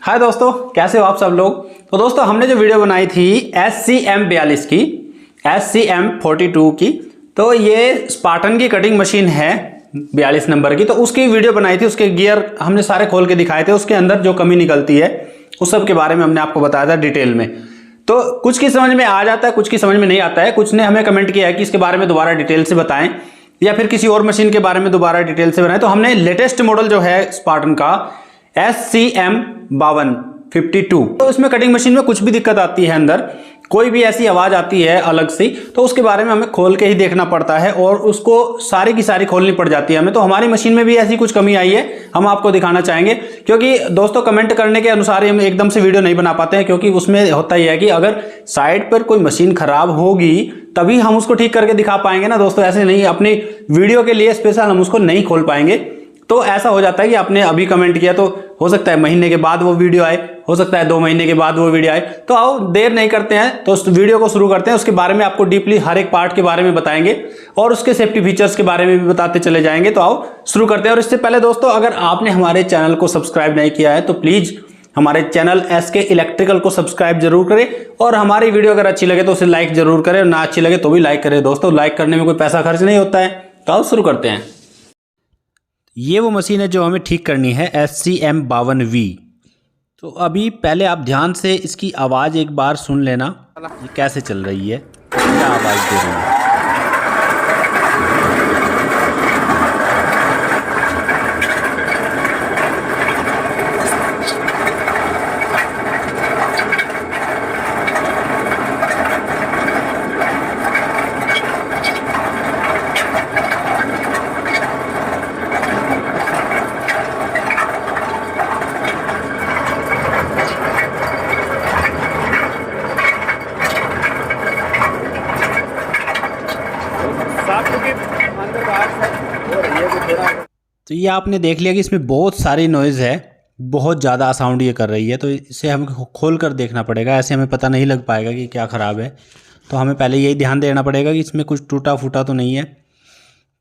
हाय दोस्तों, कैसे हो आप सब लोग। तो दोस्तों हमने जो वीडियो बनाई थी SCM42 की, SCM42 की, तो ये स्पार्टन की कटिंग मशीन है 42 नंबर की। तो उसकी वीडियो बनाई थी, उसके गियर हमने सारे खोल के दिखाए थे, उसके अंदर जो कमी निकलती है उस सब के बारे में हमने आपको बताया था डिटेल में। तो कुछ की समझ में आ जाता है, कुछ की समझ में नहीं आता है। कुछ ने हमें कमेंट किया है कि इसके बारे में दोबारा डिटेल से बताएं या फिर किसी और मशीन के बारे में दोबारा डिटेल से बनाएं। तो हमने लेटेस्ट मॉडल जो है स्पार्टन का SCM52, तो इसमें कटिंग मशीन में कुछ भी दिक्कत आती है, अंदर कोई भी ऐसी आवाज आती है अलग से, तो उसके बारे में हमें खोल के ही देखना पड़ता है और उसको सारी की सारी खोलनी पड़ जाती है हमें। तो हमारी मशीन में भी ऐसी कुछ कमी आई है, हम आपको दिखाना चाहेंगे। क्योंकि दोस्तों कमेंट करने के अनुसार हम एकदम से वीडियो नहीं बना पाते हैं, क्योंकि उसमें होता ही है कि अगर साइड पर कोई मशीन खराब होगी तभी हम उसको ठीक करके दिखा पाएंगे ना दोस्तों। ऐसे नहीं, अपनी वीडियो के लिए स्पेशल हम उसको नहीं खोल पाएंगे। तो ऐसा हो जाता है कि आपने अभी कमेंट किया, तो हो सकता है महीने के बाद वो वीडियो आए, हो सकता है 2 महीने के बाद वो वीडियो आए। तो आओ देर नहीं करते हैं, तो उस वीडियो को शुरू करते हैं। उसके बारे में आपको डीपली हर एक पार्ट के बारे में बताएंगे और उसके सेफ्टी फीचर्स के बारे में भी बताते चले जाएंगे। तो आओ शुरू करते हैं। और इससे पहले दोस्तों, अगर आपने हमारे चैनल को सब्सक्राइब नहीं किया है तो प्लीज हमारे चैनल SK इलेक्ट्रिकल को सब्सक्राइब जरूर करें और हमारी वीडियो अगर अच्छी लगे तो उसे लाइक जरूर करें, और ना अच्छी लगे तो भी लाइक करें। दोस्तों लाइक करने में कोई पैसा खर्च नहीं होता है। तो आओ शुरू करते हैं। ये वो मशीन है जो हमें ठीक करनी है, SCM52V। तो अभी पहले आप ध्यान से इसकी आवाज़ एक बार सुन लेना, ये कैसे चल रही है, क्या आवाज़ दे रही है। तो ये आपने देख लिया कि इसमें बहुत सारी नॉइज़ है, बहुत ज़्यादा साउंड ये कर रही है। तो इसे हमें खोल कर देखना पड़ेगा, ऐसे हमें पता नहीं लग पाएगा कि क्या ख़राब है। तो हमें पहले यही ध्यान देना पड़ेगा कि इसमें कुछ टूटा फूटा तो नहीं है।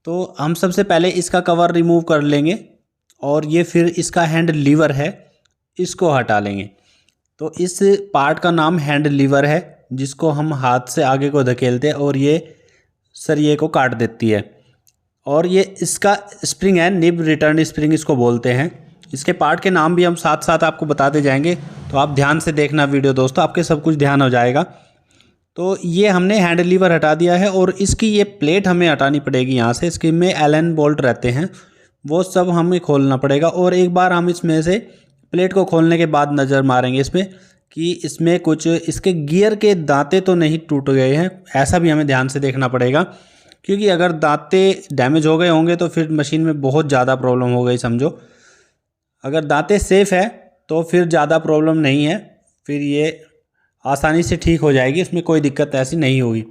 तो हम सबसे पहले इसका कवर रिमूव कर लेंगे और ये फिर इसका हैंड लीवर है, इसको हटा लेंगे। तो इस पार्ट का नाम हैंड लीवर है, जिसको हम हाथ से आगे को धकेलते हैं और ये सरिये को काट देती है। और ये इसका स्प्रिंग है, निब रिटर्न स्प्रिंग इसको बोलते हैं। इसके पार्ट के नाम भी हम साथ साथ आपको बताते जाएंगे, तो आप ध्यान से देखना वीडियो दोस्तों, आपके सब कुछ ध्यान हो जाएगा। तो ये हमने हैंड लीवर हटा दिया है और इसकी ये प्लेट हमें हटानी पड़ेगी यहाँ से। इसके में एलन बोल्ट रहते हैं, वो सब हमें खोलना पड़ेगा। और एक बार हम इसमें से प्लेट को खोलने के बाद नज़र मारेंगे इसमें कि इसमें कुछ इसके गियर के दांते तो नहीं टूट गए हैं, ऐसा भी हमें ध्यान से देखना पड़ेगा। क्योंकि अगर दांते डैमेज हो गए होंगे तो फिर मशीन में बहुत ज़्यादा प्रॉब्लम हो गई समझो। अगर दांते सेफ़ है तो फिर ज़्यादा प्रॉब्लम नहीं है, फिर ये आसानी से ठीक हो जाएगी, इसमें कोई दिक्कत ऐसी नहीं होगी।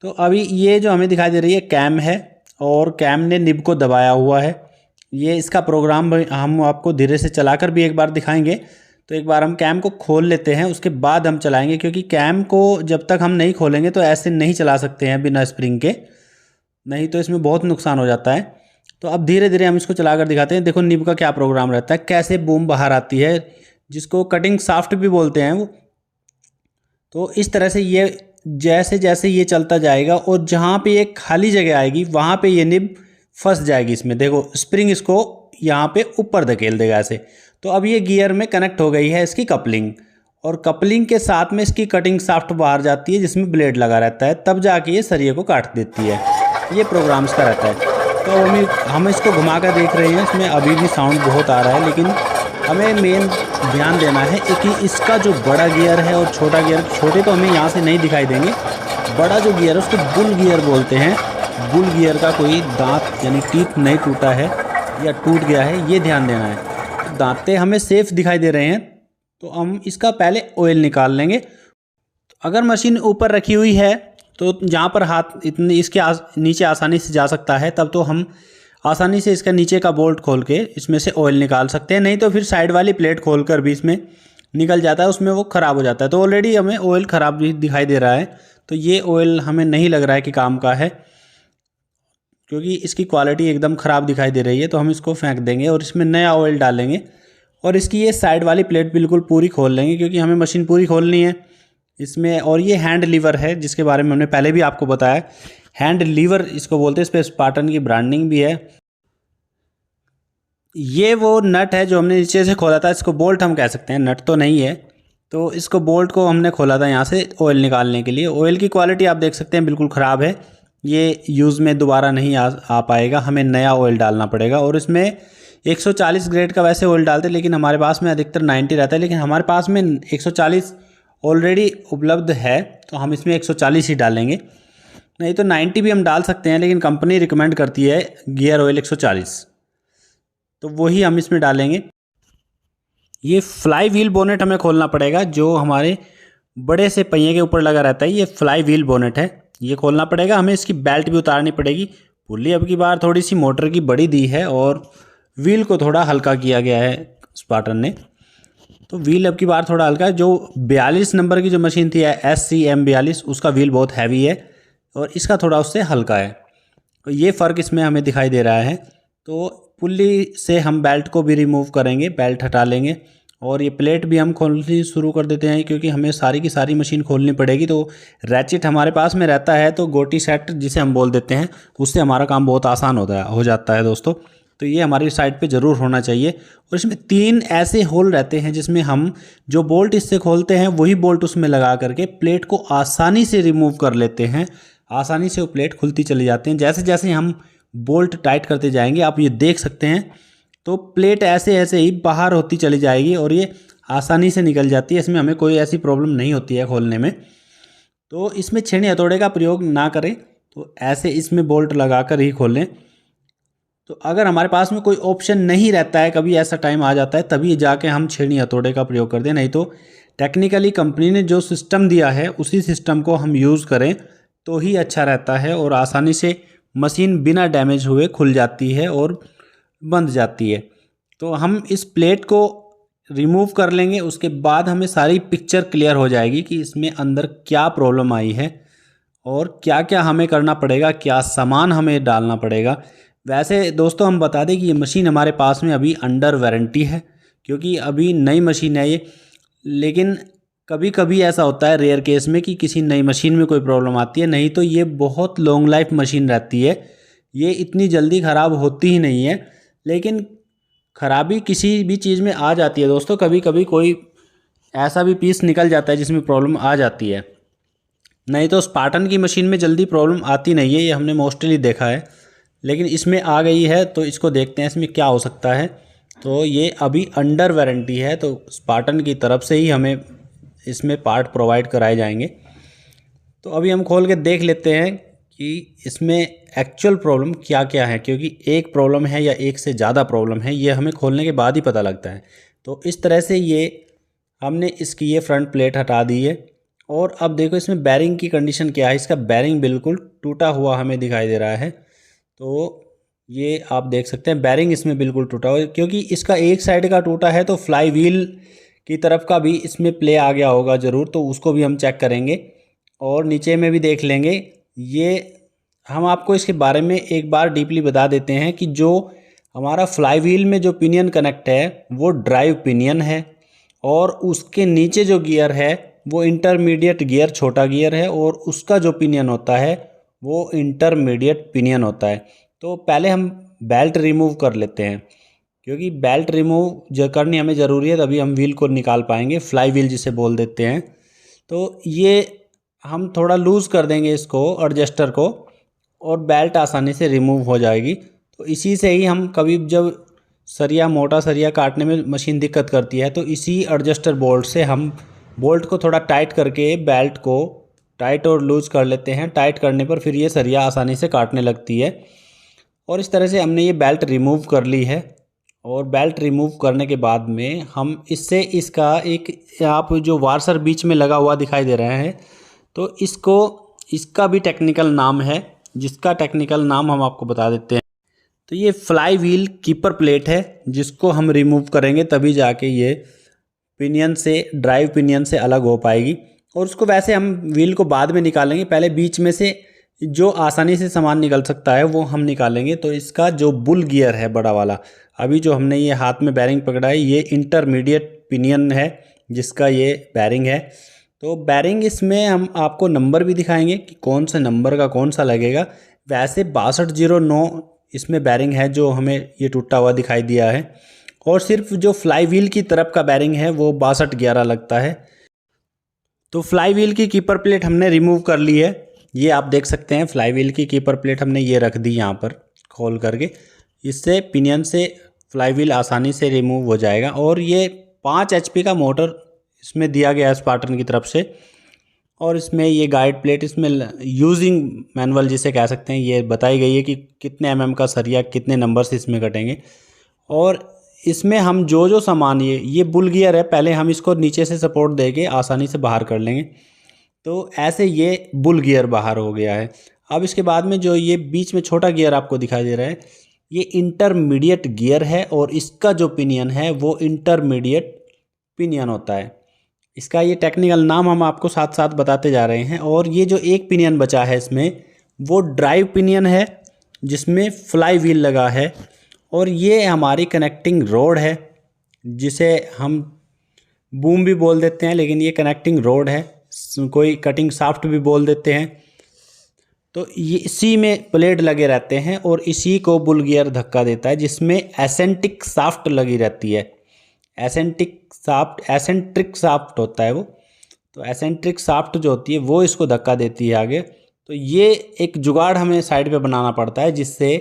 तो अभी ये जो हमें दिखाई दे रही है कैम है, और कैम ने निब को दबाया हुआ है। ये इसका प्रोग्राम हम आपको धीरे से चलाकर भी एक बार दिखाएंगे। तो एक बार हम कैम को खोल लेते हैं, उसके बाद हम चलाएंगे। क्योंकि कैम को जब तक हम नहीं खोलेंगे तो ऐसे नहीं चला सकते हैं बिना स्प्रिंग के, नहीं तो इसमें बहुत नुकसान हो जाता है। तो अब धीरे धीरे हम इसको चलाकर दिखाते हैं। देखो निब का क्या प्रोग्राम रहता है, कैसे बूम बाहर आती है, जिसको कटिंग शाफ्ट भी बोलते हैं वो। तो इस तरह से ये जैसे जैसे ये चलता जाएगा और जहाँ पे एक खाली जगह आएगी वहाँ पे ये निब फंस जाएगी इसमें। देखो स्प्रिंग इसको यहाँ पे ऊपर धकेल देगा ऐसे। तो अब ये गियर में कनेक्ट हो गई है इसकी कपलिंग, और कपलिंग के साथ में इसकी कटिंग शाफ्ट बाहर जाती है जिसमें ब्लेड लगा रहता है, तब जाके ये सरिये को काट देती है। ये प्रोग्राम इसका रहता है। तो हम इसको घुमा कर देख रहे हैं, इसमें अभी भी साउंड बहुत आ रहा है, लेकिन हमें मेन ध्यान देना है कि इसका जो बड़ा गियर है और छोटा गियर, छोटे तो हमें यहाँ से नहीं दिखाई देंगे, बड़ा जो गियर है उसको बुल गियर बोलते हैं। बुल गियर का कोई दांत यानी टीथ नहीं टूटा है या टूट गया है, ये ध्यान देना है। तो दांतें हमें सेफ दिखाई दे रहे हैं, तो हम इसका पहले ऑयल निकाल लेंगे। अगर मशीन ऊपर रखी हुई है तो जहाँ पर हाथ इतने इसके नीचे आसानी से जा सकता है, तब तो हम आसानी से इसका नीचे का बोल्ट खोल के इसमें से ऑयल निकाल सकते हैं। नहीं तो फिर साइड वाली प्लेट खोलकर भी इसमें निकल जाता है, उसमें वो ख़राब हो जाता है। तो ऑलरेडी हमें ऑयल ख़राब भी दिखाई दे रहा है, तो ये ऑयल हमें नहीं लग रहा है कि काम का है, क्योंकि इसकी क्वालिटी एकदम ख़राब दिखाई दे रही है। तो हम इसको फेंक देंगे और इसमें नया ऑयल डालेंगे और इसकी ये साइड वाली प्लेट बिल्कुल पूरी खोल लेंगे, क्योंकि हमें मशीन पूरी खोलनी है इसमें। और ये हैंड लीवर है जिसके बारे में हमने पहले भी आपको बताया, हैंड लीवर इसको बोलते हैं, इस पर स्पार्टन की ब्रांडिंग भी है। ये वो नट है जो हमने नीचे से खोला था, इसको बोल्ट हम कह सकते हैं, नट तो नहीं है। तो इसको बोल्ट को हमने खोला था यहाँ से ऑयल निकालने के लिए। ऑयल की क्वालिटी आप देख सकते हैं बिल्कुल ख़राब है, ये यूज़ में दोबारा नहीं आ पाएगा, हमें नया ऑयल डालना पड़ेगा। और इसमें 140 ग्रेड का वैसे ऑयल डालते हैं, लेकिन हमारे पास में अधिकतर 90 रहता है, लेकिन हमारे पास में 140 ऑलरेडी उपलब्ध है, तो हम इसमें 140 ही डालेंगे। नहीं तो 90 भी हम डाल सकते हैं, लेकिन कंपनी रिकमेंड करती है गियर ऑयल 140, तो वही हम इसमें डालेंगे। ये फ्लाई व्हील बोनेट हमें खोलना पड़ेगा, जो हमारे बड़े से पहिए के ऊपर लगा रहता है, ये फ्लाई व्हील बोनेट है, ये खोलना पड़ेगा। हमें इसकी बेल्ट भी उतारनी पड़ेगी। पुल्ली अब की बार थोड़ी सी मोटर की बड़ी दी है और व्हील को थोड़ा हल्का किया गया है स्पार्टन ने, तो व्हील अब की बार थोड़ा हल्का है। जो 42 नंबर की जो मशीन थी SCM42, उसका व्हील बहुत हैवी है और इसका थोड़ा उससे हल्का है, तो ये फ़र्क इसमें हमें दिखाई दे रहा है। तो पुल्ली से हम बेल्ट को भी रिमूव करेंगे, बेल्ट हटा लेंगे और ये प्लेट भी हम खोलनी शुरू कर देते हैं, क्योंकि हमें सारी की सारी मशीन खोलनी पड़ेगी। तो रैचिट हमारे पास में रहता है, तो गोटी सेट जिसे हम बोल देते हैं, उससे हमारा काम बहुत आसान हो जाता है दोस्तों। तो ये हमारी साइड पे ज़रूर होना चाहिए। और इसमें 3 ऐसे होल रहते हैं जिसमें हम जो बोल्ट इससे खोलते हैं वही बोल्ट उसमें लगा करके प्लेट को आसानी से रिमूव कर लेते हैं। आसानी से वो प्लेट खुलती चली जाती हैं। जैसे जैसे हम बोल्ट टाइट करते जाएंगे, आप ये देख सकते हैं, तो प्लेट ऐसे ऐसे ही बाहर होती चली जाएगी और ये आसानी से निकल जाती है। इसमें हमें कोई ऐसी प्रॉब्लम नहीं होती है खोलने में। तो इसमें छेनी हथौड़े का प्रयोग ना करें, तो ऐसे इसमें बोल्ट लगा कर ही खोलें। तो अगर हमारे पास में कोई ऑप्शन नहीं रहता है, कभी ऐसा टाइम आ जाता है, तभी जाके हम छेनी हथौड़े का प्रयोग कर दें। नहीं तो टेक्निकली कंपनी ने जो सिस्टम दिया है उसी सिस्टम को हम यूज़ करें तो ही अच्छा रहता है और आसानी से मशीन बिना डैमेज हुए खुल जाती है और बंध जाती है। तो हम इस प्लेट को रिमूव कर लेंगे, उसके बाद हमें सारी पिक्चर क्लियर हो जाएगी कि इसमें अंदर क्या प्रॉब्लम आई है और क्या क्या हमें करना पड़ेगा, क्या सामान हमें डालना पड़ेगा। वैसे दोस्तों हम बता दें कि ये मशीन हमारे पास में अभी अंडर वारंटी है, क्योंकि अभी नई मशीन है ये। लेकिन कभी कभी ऐसा होता है रेयर केस में कि किसी नई मशीन में कोई प्रॉब्लम आती है, नहीं तो ये बहुत लॉन्ग लाइफ मशीन रहती है, ये इतनी जल्दी ख़राब होती ही नहीं है। लेकिन ख़राबी किसी भी चीज़ में आ जाती है दोस्तों, कभी कभी कोई ऐसा भी पीस निकल जाता है जिसमें प्रॉब्लम आ जाती है। नहीं तो स्पार्टन की मशीन में जल्दी प्रॉब्लम आती नहीं है, ये हमने मोस्टली देखा है। लेकिन इसमें आ गई है, तो इसको देखते हैं इसमें क्या हो सकता है। तो ये अभी अंडर वारंटी है, तो स्पार्टन की तरफ से ही हमें इसमें पार्ट प्रोवाइड कराए जाएंगे। तो अभी हम खोल के देख लेते हैं कि इसमें एक्चुअल प्रॉब्लम क्या क्या है, क्योंकि एक प्रॉब्लम है या एक से ज़्यादा प्रॉब्लम है, ये हमें खोलने के बाद ही पता लगता है। तो इस तरह से ये हमने इसकी ये फ्रंट प्लेट हटा दी है। और अब देखो इसमें बैरिंग की कंडीशन क्या है। इसका बैरिंग बिल्कुल टूटा हुआ हमें दिखाई दे रहा है। तो ये आप देख सकते हैं बैरिंग इसमें बिल्कुल टूटा हुआ है, क्योंकि इसका एक साइड का टूटा है, तो फ्लाई व्हील की तरफ का भी इसमें प्ले आ गया होगा ज़रूर, तो उसको भी हम चेक करेंगे और नीचे में भी देख लेंगे। ये हम आपको इसके बारे में एक बार डीपली बता देते हैं कि जो हमारा फ्लाई व्हील में जो पिनियन कनेक्ट है वो ड्राइव पिनियन है, और उसके नीचे जो गियर है वो इंटरमीडिएट गियर, छोटा गियर है, और उसका जो पिनियन होता है वो इंटरमीडिएट पिनियन होता है। तो पहले हम बेल्ट रिमूव कर लेते हैं, क्योंकि बेल्ट रिमूव जो करनी हमें ज़रूरी है, तभी हम व्हील को निकाल पाएंगे, फ्लाई व्हील जिसे बोल देते हैं। तो ये हम थोड़ा लूज़ कर देंगे इसको, एडजस्टर को, और बेल्ट आसानी से रिमूव हो जाएगी। तो इसी से ही हम कभी जब सरिया, मोटा सरिया काटने में मशीन दिक्कत करती है, तो इसी एडजस्टर बोल्ट से हम बोल्ट को थोड़ा टाइट करके बेल्ट को टाइट और लूज़ कर लेते हैं। टाइट करने पर फिर ये सरिया आसानी से काटने लगती है। और इस तरह से हमने ये बेल्ट रिमूव कर ली है। और बेल्ट रिमूव करने के बाद में हम इससे इसका एक, आप जो वार्सर बीच में लगा हुआ दिखाई दे रहा है, तो इसका भी टेक्निकल नाम है, जिसका टेक्निकल नाम हम आपको बता देते हैं। तो ये फ्लाई व्हील कीपर प्लेट है, जिसको हम रिमूव करेंगे तभी जाके ये पिनियन से, ड्राइव पिनियन से अलग हो पाएगी। और उसको वैसे हम व्हील को बाद में निकालेंगे, पहले बीच में से जो आसानी से सामान निकल सकता है वो हम निकालेंगे। तो इसका जो बुल गियर है बड़ा वाला, अभी जो हमने ये हाथ में बैरिंग पकड़ा है, ये इंटरमीडिएट पिनियन है जिसका ये बैरिंग है। तो बैरिंग इसमें हम आपको नंबर भी दिखाएंगे कि कौन से नंबर का कौन सा लगेगा। वैसे 6209 इसमें बैरिंग है जो हमें ये टूटा हुआ दिखाई दिया है, और सिर्फ जो फ्लाई व्हील की तरफ का बैरिंग है वो 6211 लगता है। तो फ्लाई व्हील की कीपर प्लेट हमने रिमूव कर ली है, ये आप देख सकते हैं। फ्लाई व्हील की कीपर प्लेट हमने ये रख दी यहाँ पर खोल करके, इससे पिनियन से फ्लाई व्हील आसानी से रिमूव हो जाएगा। और ये 5 HP का मोटर इसमें दिया गया है स्पार्टन की तरफ से, और इसमें ये गाइड प्लेट, इसमें यूजिंग मैनुअल जिसे कह सकते हैं, ये बताई गई है कि कितने mm का सरिया कितने नंबर से इसमें कटेंगे। और इसमें हम जो जो सामान, ये बुल गियर है, पहले हम इसको नीचे से सपोर्ट देके आसानी से बाहर कर लेंगे। तो ऐसे ये बुल गियर बाहर हो गया है। अब इसके बाद में जो ये बीच में छोटा गियर आपको दिखाई दे रहा है, ये इंटरमीडिएट गियर है, और इसका जो पिनियन है वो इंटरमीडिएट पिनियन होता है। इसका ये टेक्निकल नाम हम आपको साथ साथ बताते जा रहे हैं। और ये जो एक पिनियन बचा है इसमें, वो ड्राइव पिनियन है जिसमें फ्लाई व्हील लगा है। और ये हमारी कनेक्टिंग रोड है जिसे हम बूम भी बोल देते हैं, लेकिन ये कनेक्टिंग रोड है, कोई कटिंग शाफ्ट भी बोल देते हैं। तो ये इसी में प्लेट लगे रहते हैं और इसी को बुल गियर धक्का देता है, जिसमें एसेंट्रिक शाफ्ट लगी रहती है। एसेंट्रिक शाफ्ट होता है वो। तो एसेंट्रिक शाफ्ट जो होती है वो इसको धक्का देती है आगे। तो ये एक जुगाड़ हमें साइड पे बनाना पड़ता है जिससे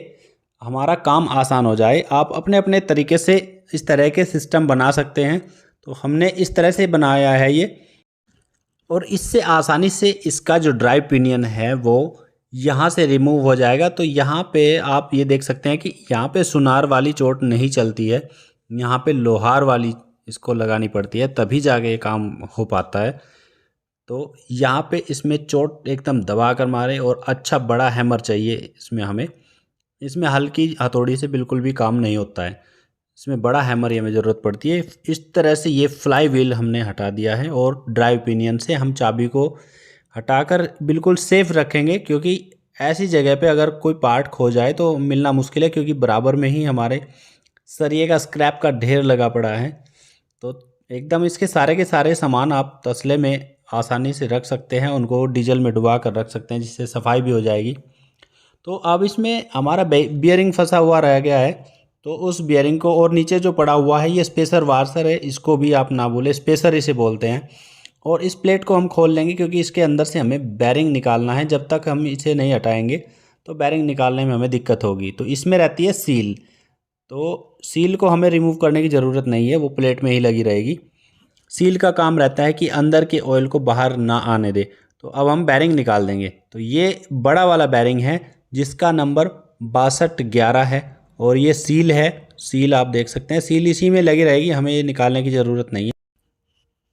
हमारा काम आसान हो जाए। आप अपने अपने तरीके से इस तरह के सिस्टम बना सकते हैं। तो हमने इस तरह से बनाया है ये, और इससे आसानी से इसका जो ड्राइव पिनियन है वो यहाँ से रिमूव हो जाएगा। तो यहाँ पे आप ये देख सकते हैं कि यहाँ पे सुनार वाली चोट नहीं चलती है, यहाँ पे लोहार वाली इसको लगानी पड़ती है, तभी जाके ये काम हो पाता है। तो यहाँ पे इसमें चोट एकदम दबा कर मारे, और अच्छा बड़ा हैमर चाहिए इसमें हमें। इसमें हल्की हथौड़ी से बिल्कुल भी काम नहीं होता है, इसमें बड़ा हैमर ही हमें ज़रूरत पड़ती है। इस तरह से ये फ्लाई व्हील हमने हटा दिया है, और ड्राइव पिनियन से हम चाबी को हटाकर बिल्कुल सेफ रखेंगे, क्योंकि ऐसी जगह पे अगर कोई पार्ट खो जाए तो मिलना मुश्किल है, क्योंकि बराबर में ही हमारे सरिये का स्क्रैप का ढेर लगा पड़ा है। तो एकदम इसके सारे के सारे सामान आप तसले में आसानी से रख सकते हैं, उनको डीजल में डुबा कर रख सकते हैं, जिससे सफाई भी हो जाएगी। तो अब इसमें हमारा बियरिंग फंसा हुआ रह गया है, तो उस बियरिंग को, और नीचे जो पड़ा हुआ है ये स्पेसर वाशर है, इसको भी आप ना बोले, स्पेसर इसे बोलते हैं। और इस प्लेट को हम खोल लेंगे, क्योंकि इसके अंदर से हमें बैरिंग निकालना है। जब तक हम इसे नहीं हटाएंगे तो बैरिंग निकालने में हमें दिक्कत होगी। तो इसमें रहती है सील, तो सील को हमें रिमूव करने की ज़रूरत नहीं है, वो प्लेट में ही लगी रहेगी। सील का काम रहता है कि अंदर के ऑयल को बाहर ना आने दे। तो अब हम बैरिंग निकाल देंगे। तो ये बड़ा वाला बैरिंग है जिसका नंबर 6211 है, और ये सील है। सील आप देख सकते हैं, सील इसी में लगी रहेगी, हमें ये निकालने की ज़रूरत नहीं है।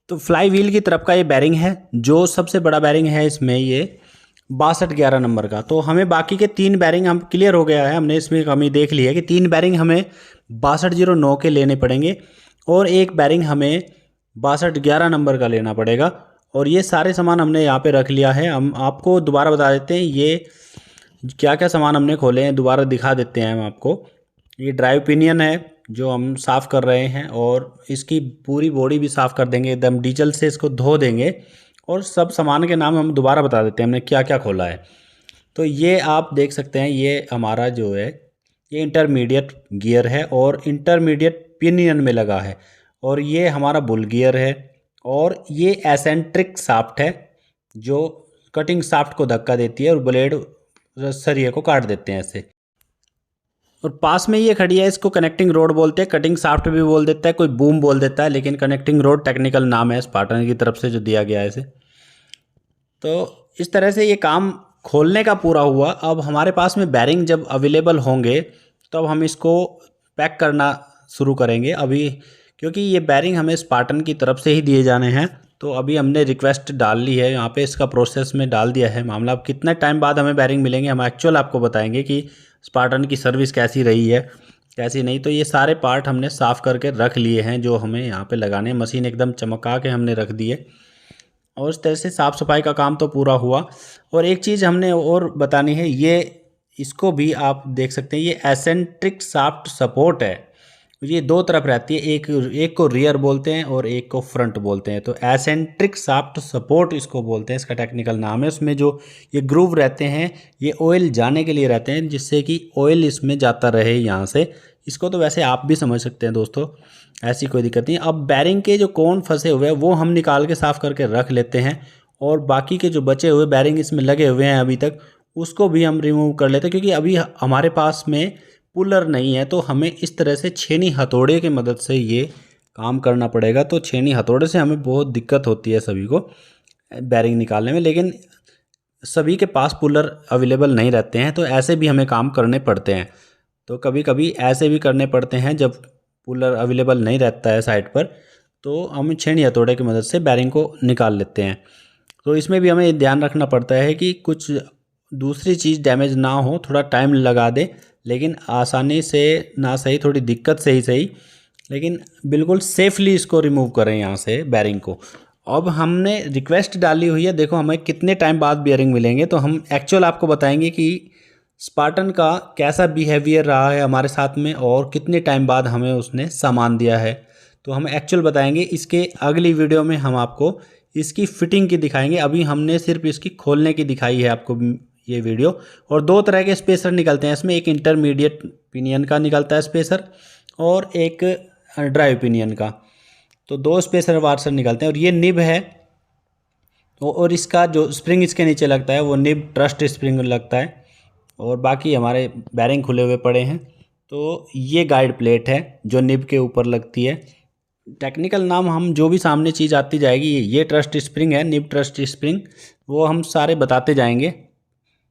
तो फ्लाई व्हील की तरफ का ये बैरिंग है, जो सबसे बड़ा बैरिंग है इसमें, ये 6211 नंबर का। तो हमें बाकी के 3 बैरिंग हम क्लियर हो गया है, हमने इसमें कमी देख ली है कि 3 बैरिंग हमें 6209 के लेने पड़ेंगे, और एक बैरिंग हमें 6211 नंबर का लेना पड़ेगा। और ये सारे सामान हमने यहाँ पे रख लिया है। हम आपको दोबारा बता देते हैं ये क्या क्या सामान हमने खोले हैं, दोबारा दिखा देते हैं हम आपको। ये ड्राइव पिनियन है जो हम साफ़ कर रहे हैं, और इसकी पूरी बॉडी भी साफ़ कर देंगे, एकदम डीजल से इसको धो देंगे। और सब सामान के नाम हम दोबारा बता देते हैं हमने क्या क्या खोला है। तो ये आप देख सकते हैं, ये हमारा जो है ये इंटरमीडिएट गियर है, और इंटरमीडिएट पिनियन में लगा है। और ये हमारा बुल गियर है, और ये एसेंट्रिक शाफ्ट है जो कटिंग शाफ्ट को धक्का देती है और ब्लेड सरिये को काट देते हैं ऐसे। और पास में ये खड़ी है, इसको कनेक्टिंग रोड बोलते हैं, कटिंग शाफ्ट भी बोल देता है, कोई बूम बोल देता है, लेकिन कनेक्टिंग रोड टेक्निकल नाम है स्पार्टन की तरफ से जो दिया गया है इसे। तो इस तरह से ये काम खोलने का पूरा हुआ। अब हमारे पास में बैरिंग जब अवेलेबल होंगे तो अब हम इसको पैक करना शुरू करेंगे अभी, क्योंकि ये बैरिंग हमें स्पार्टन की तरफ से ही दिए जाने हैं। तो अभी हमने रिक्वेस्ट डाल ली है यहाँ पे, इसका प्रोसेस में डाल दिया है मामला। अब कितने टाइम बाद हमें बैरिंग मिलेंगे हम एक्चुअल आपको बताएंगे कि स्पार्टन की सर्विस कैसी रही है कैसी नहीं। तो ये सारे पार्ट हमने साफ़ करके रख लिए हैं जो हमें यहाँ पे लगाने हैं। मशीन एकदम चमका के हमने रख दी है। और इस तरह से साफ़ सफाई का काम तो पूरा हुआ। और एक चीज़ हमने और बतानी है, ये इसको भी आप देख सकते हैं, ये एसेंट्रिक शाफ्ट सपोर्ट है। ये दो तरफ रहती है, एक को रियर बोलते हैं और एक को फ्रंट बोलते हैं। तो एसेंट्रिक शाफ्ट सपोर्ट इसको बोलते हैं, इसका टेक्निकल नाम है। उसमें जो ये ग्रूव रहते हैं ये ऑयल जाने के लिए रहते हैं, जिससे कि ऑयल इसमें जाता रहे यहाँ से। इसको तो वैसे आप भी समझ सकते हैं दोस्तों, ऐसी कोई दिक्कत नहीं। अब बैरिंग के जो कोन फंसे हुए हैं वो हम निकाल के साफ़ करके रख लेते हैं, और बाकी के जो बचे हुए बैरिंग इसमें लगे हुए हैं अभी तक, उसको भी हम रिमूव कर लेते हैं। क्योंकि अभी हमारे पास में पुलर नहीं है, तो हमें इस तरह से छेनी हथौड़े की मदद से ये काम करना पड़ेगा। तो छेनी हथौड़े से हमें बहुत दिक्कत होती है सभी को बैरिंग निकालने में, लेकिन सभी के पास पुलर अवेलेबल नहीं रहते हैं, तो ऐसे भी हमें काम करने पड़ते हैं। तो कभी कभी ऐसे भी करने पड़ते हैं जब पुलर अवेलेबल नहीं रहता है साइड पर, तो हम छेनी हथौड़े की मदद से बैरिंग को निकाल लेते हैं। तो इसमें भी हमें ध्यान रखना पड़ता है कि कुछ दूसरी चीज़ डैमेज ना हो, थोड़ा टाइम लगा दे, लेकिन आसानी से ना सही, थोड़ी दिक्कत से ही सही, लेकिन बिल्कुल सेफली इसको रिमूव करें यहाँ से बैरिंग को। अब हमने रिक्वेस्ट डाली हुई है, देखो हमें कितने टाइम बाद बैरिंग मिलेंगे, तो हम एक्चुअल आपको बताएंगे कि स्पार्टन का कैसा बिहेवियर रहा है हमारे साथ में और कितने टाइम बाद हमें उसने सामान दिया है, तो हम एक्चुअल बताएंगे। इसके अगली वीडियो में हम आपको इसकी फिटिंग की दिखाएंगे। अभी हमने सिर्फ इसकी खोलने की दिखाई है आपको ये वीडियो। और दो तरह के स्पेसर निकलते हैं इसमें, एक इंटरमीडिएट पिनियन का निकलता है स्पेसर और एक ड्राइव पिनियन का। तो दो स्पेसर वार्सर निकलते हैं, और ये निब है, और इसका जो स्प्रिंग इसके नीचे लगता है वो निब ट्रस्ट स्प्रिंग लगता है, और बाकी हमारे बैरिंग खुले हुए पड़े हैं। तो ये गाइड प्लेट है जो निब के ऊपर लगती है। टेक्निकल नाम हम जो भी सामने चीज़ आती जाएगी, ये ट्रस्ट स्प्रिंग है, निब ट्रस्ट स्प्रिंग, वो हम सारे बताते जाएंगे।